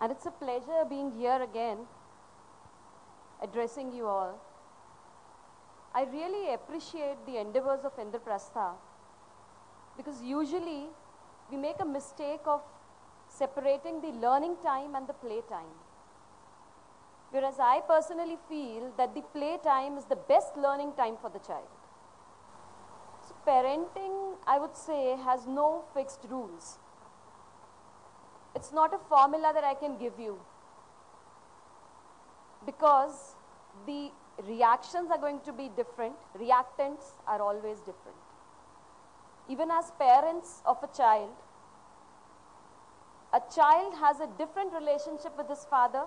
And it's a pleasure being here again, addressing you all. I really appreciate the endeavors of Indraprastha, because usually we make a mistake of separating the learning time and the play time. Whereas I personally feel that the play time is the best learning time for the child. So parenting, I would say, has no fixed rules. It's not a formula that I can give you, because the reactions are going to be different, reactants are always different. Even as parents of a child has a different relationship with his father,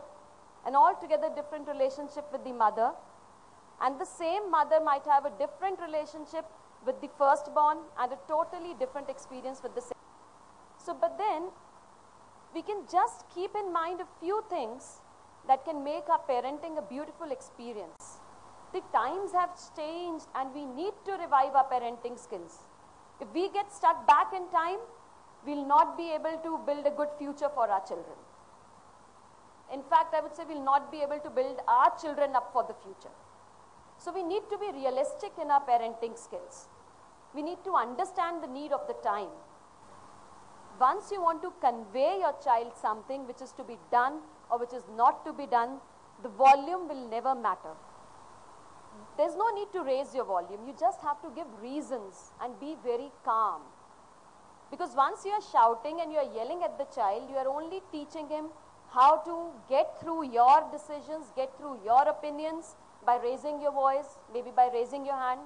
an altogether different relationship with the mother, and the same mother might have a different relationship with the firstborn and a totally different experience with the second. So, but then we can just keep in mind a few things that can make our parenting a beautiful experience. The times have changed and we need to revive our parenting skills. If we get stuck back in time, we'll not be able to build a good future for our children. In fact, I would say we'll not be able to build our children up for the future. So we need to be realistic in our parenting skills. We need to understand the need of the time. Once you want to convey your child something which is to be done or which is not to be done, the volume will never matter. There's no need to raise your volume. You just have to give reasons and be very calm. Because once you are shouting and you are yelling at the child, you are only teaching him how to get through your decisions, get through your opinions by raising your voice, maybe by raising your hand.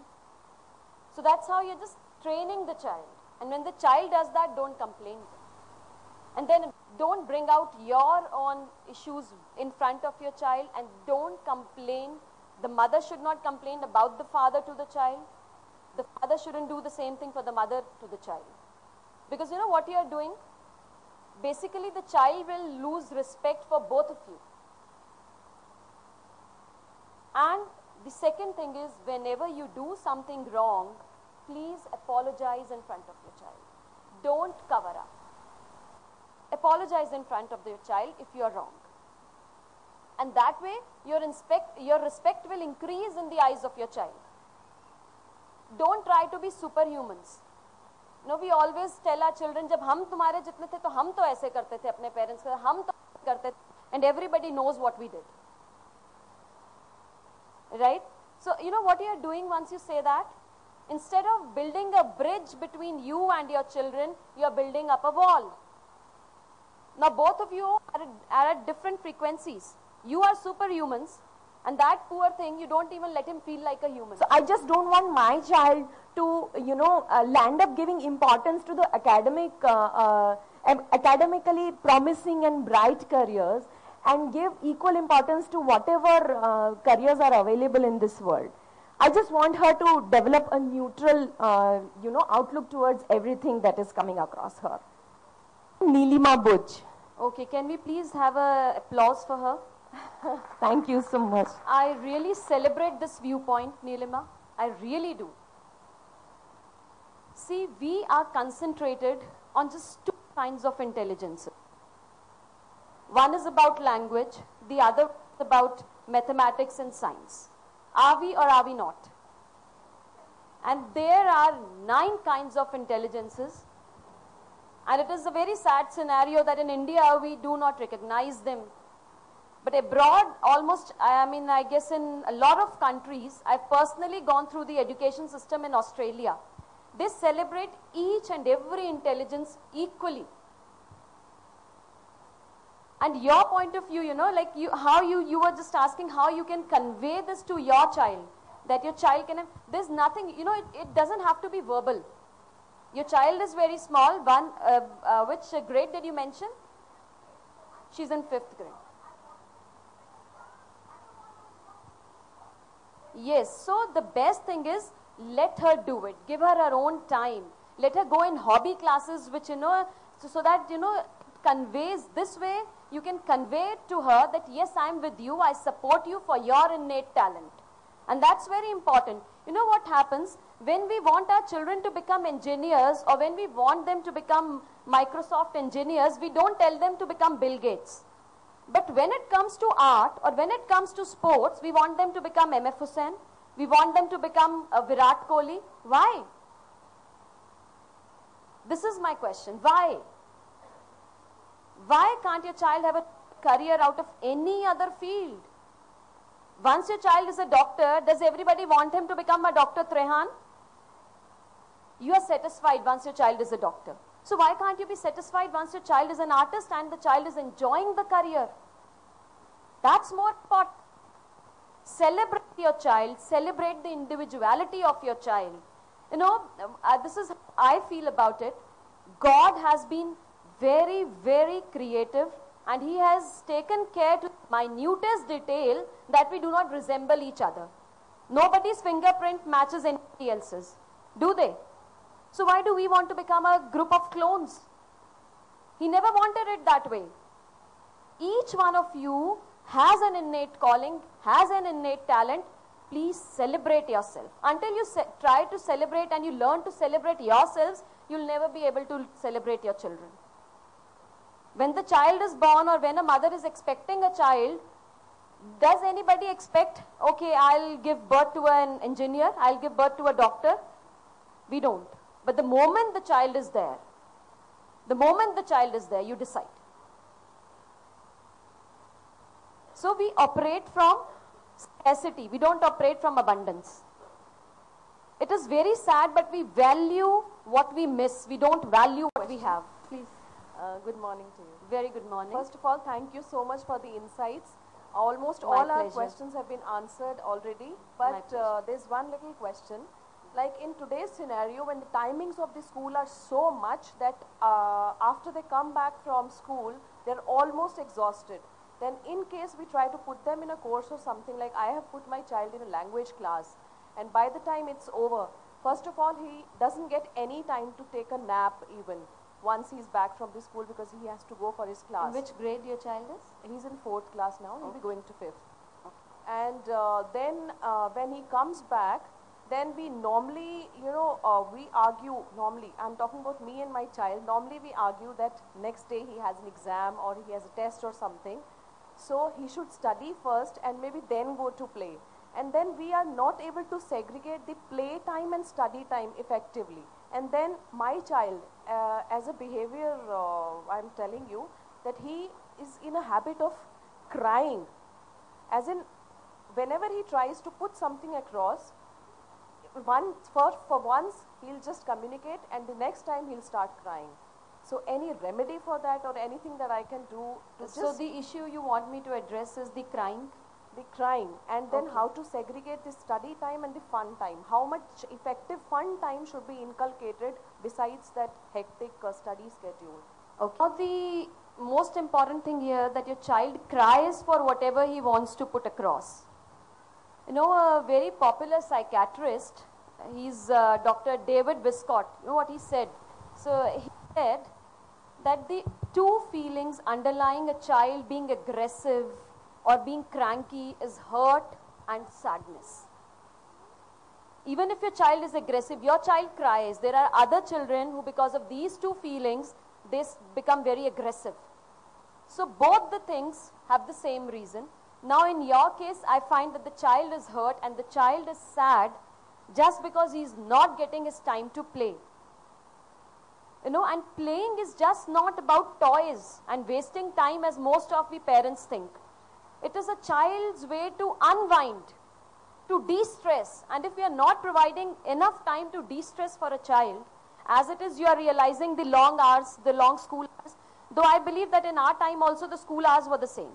So that's how you're just training the child. And when the child does that, don't complain. And then don't bring out your own issues in front of your child, and don't complain. The mother should not complain about the father to the child. The father shouldn't do the same thing for the mother to the child. Because you know what you are doing? Basically, the child will lose respect for both of you. And the second thing is, whenever you do something wrong, please apologize in front of your child. Don't cover up. Apologize in front of your child if you are wrong. And that way, your respect will increase in the eyes of your child. Don't try to be superhumans. No, we always tell our children, जब हम तुम्हारे जितने थे तो हम तो ऐसे करते थे अपने parents के, हम तो करते थे, and everybody knows what we did. Right? So, you know what you are doing once you say that? Instead of building a bridge between you and your children, you are building up a wall. Now both of you are at different frequencies. You are superhumans, and that poor thing, you don't even let him feel like a human. So I just don't want my child to, land up giving importance to the academically promising and bright careers, and give equal importance to whatever careers are available in this world. I just want her to develop a neutral, outlook towards everything that is coming across her. Neelima Buj. Okay, can we please have an applause for her? Thank you so much. I really celebrate this viewpoint, Neelima. I really do. See, we are concentrated on just two kinds of intelligence. One is about language, the other is about mathematics and science. Are we or are we not? And there are 9 kinds of intelligences. And it is a very sad scenario that in India we do not recognize them. But abroad, I guess in a lot of countries, I've personally gone through the education system in Australia. They celebrate each and every intelligence equally. And your point of view, like you were just asking how you can convey this to your child, that your child can have, there's nothing, it doesn't have to be verbal. Your child is very small. Which grade did you mention? She's in 5th grade. Yes, so the best thing is, let her do it. Give her her own time. Let her go in hobby classes, which, so that, it conveys this way. You can convey it to her that, yes, I'm with you. I support you for your innate talent. And that's very important. You know what happens? When we want our children to become engineers, or when we want them to become Microsoft engineers, we don't tell them to become Bill Gates. But when it comes to art or when it comes to sports, we want them to become MF Hussain. We want them to become Virat Kohli. Why? This is my question. Why? Why can't your child have a career out of any other field? Once your child is a doctor, does everybody want him to become a Dr. Trehan? You are satisfied once your child is a doctor. So why can't you be satisfied once your child is an artist and the child is enjoying the career? That's more important. Celebrate your child, celebrate the individuality of your child. You know, this is how I feel about it. God has been very, very creative, and He has taken care to minutest detail that we do not resemble each other. Nobody's fingerprint matches anybody else's, do they? So why do we want to become a group of clones? He never wanted it that way. Each one of you has an innate calling, has an innate talent. Please celebrate yourself. Until you try to celebrate and you learn to celebrate yourselves, you'll never be able to celebrate your children. When the child is born or when a mother is expecting a child, does anybody expect, okay, I'll give birth to an engineer, I'll give birth to a doctor? We don't. But the moment the child is there, you decide. So we operate from scarcity. We don't operate from abundance. It is very sad, but we value what we miss. We don't value what we have. Please. Good morning to you. Very good morning. First of all, thank you so much for the insights. Almost My all our pleasure. questions have been answered already, but there's one little question. Like in today's scenario, when the timings of the school are so much that after they come back from school, they're almost exhausted. Then in case we try to put them in a course or something, like I have put my child in a language class, and by the time it's over, first of all, he doesn't get any time to take a nap even once he's back from the school because he has to go for his class. In which grade your child is? He's in 4th class now, he'll be going to 5th. Okay. And then when he comes back, then we normally, we argue normally. I'm talking about me and my child. Normally we argue that next day he has an exam or he has a test or something. So he should study first and maybe then go to play. And then we are not able to segregate the play time and study time effectively. And then my child, as a behavior, I'm telling you, that he is in a habit of crying. As in, whenever he tries to put something across, for once, he'll just communicate, and the next time he'll start crying. So any remedy for that or anything that I can do to So the issue you want me to address is the crying? The crying, and then how to segregate the study time and the fun time. How much effective fun time should be inculcated besides that hectic study schedule? Okay. Now the most important thing here, that your child cries for whatever he wants to put across. You know, a very popular psychiatrist, he's Dr. David Viscott. You know what he said? So he said that the two feelings underlying a child being aggressive or being cranky is hurt and sadness. Even if your child is aggressive, your child cries, there are other children who, because of these two feelings, they become very aggressive. So both the things have the same reason. Now in your case, I find that the child is hurt and the child is sad just because he is not getting his time to play. You know, and playing is just not about toys and wasting time as most of the parents think. It is a child's way to unwind, to de-stress. And if we are not providing enough time to de-stress for a child, as it is you are realizing the long hours, the long school hours, though I believe that in our time also the school hours were the same.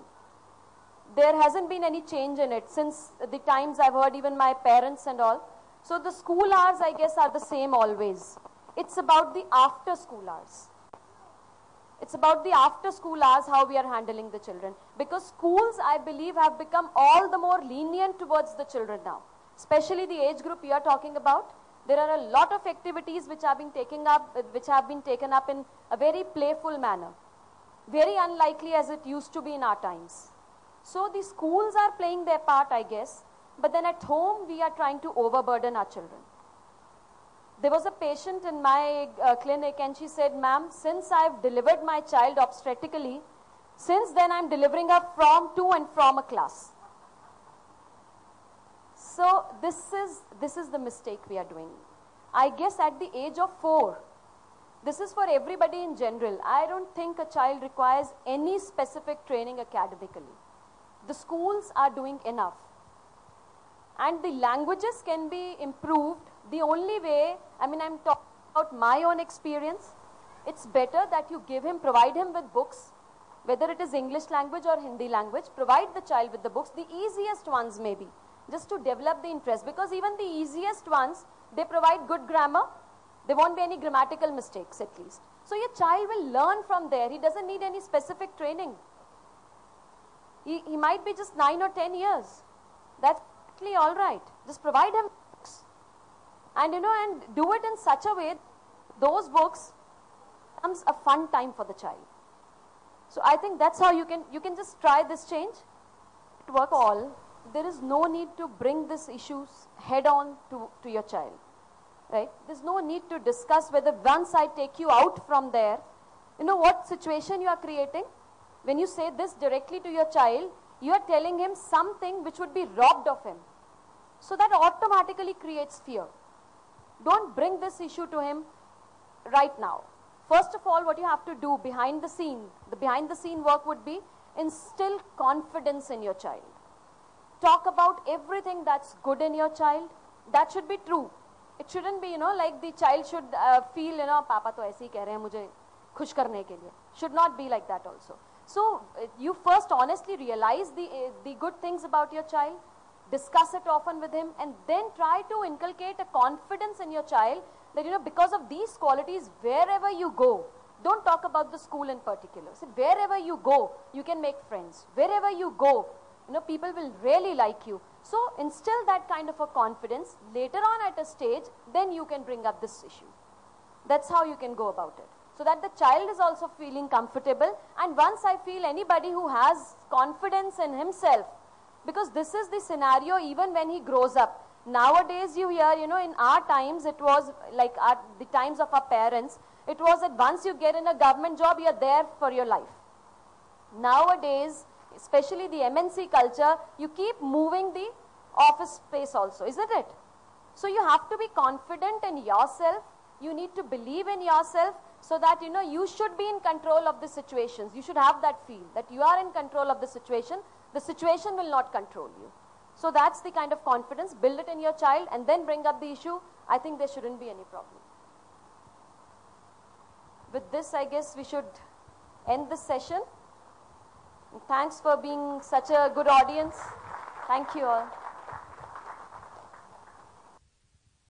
There hasn't been any change in it since the times I've heard even my parents and all. So the school hours, I guess, are the same always. It's about the after school hours. It's about the after school hours, how we are handling the children. Because schools, I believe, have become all the more lenient towards the children now. Especially the age group you are talking about. There are a lot of activities which have been taken up in a very playful manner. Very unlikely as it used to be in our times. So the schools are playing their part, I guess, but then at home we are trying to overburden our children. There was a patient in my clinic and she said, ma'am, since I've delivered my child obstetrically, Since then, I'm delivering her from, to and from a class. So this is the mistake we are doing. I guess at the age of 4, this is for everybody in general. I don't think a child requires any specific training academically. The schools are doing enough. And the languages can be improved. The only way, I mean, I'm talking about my own experience. It's better that you give him, provide him with books, whether it is English language or Hindi language, provide the child with the books, the easiest ones maybe, just to develop the interest. Because even the easiest ones, they provide good grammar. There won't be any grammatical mistakes at least. So your child will learn from there. He doesn't need any specific training. He might be just 9 or 10 years. That's actually all right. Just provide him books. And and do it in such a way, those books becomes a fun time for the child. So I think that's how you can just try this change. It works all. There is no need to bring these issues head on to your child. Right? There's no need to discuss whether once I take you out from there, what situation you are creating. When you say this directly to your child, you are telling him something which would be robbed of him. So that automatically creates fear. Don't bring this issue to him right now. First of all, what you have to do behind the scene work would be instill confidence in your child. Talk about everything that's good in your child. That should be true. It shouldn't be, like the child should feel, Papa to aise hi keh rahe hain mujhe khush karne ke liye. Should not be like that also. So you first honestly realize the good things about your child, discuss it often with him, and then try to inculcate a confidence in your child that, because of these qualities, wherever you go, don't talk about the school in particular. So wherever you go, you can make friends. Wherever you go, people will really like you. So instill that kind of a confidence. Later on at a stage, then you can bring up this issue. That's how you can go about it. So that the child is also feeling comfortable. And once I feel anybody who has confidence in himself, because this is the scenario even when he grows up. Nowadays you hear, in our times, it was like the times of our parents, it was that once you get in a government job, you're there for your life. Nowadays, especially the MNC culture, you keep moving the office space also, isn't it? So you have to be confident in yourself. You need to believe in yourself so that, you should be in control of the situations. You should have that feel that you are in control of the situation. The situation will not control you. So that's the kind of confidence. Build it in your child and then bring up the issue. I think there shouldn't be any problem. With this, I guess we should end this session. Thanks for being such a good audience. Thank you all.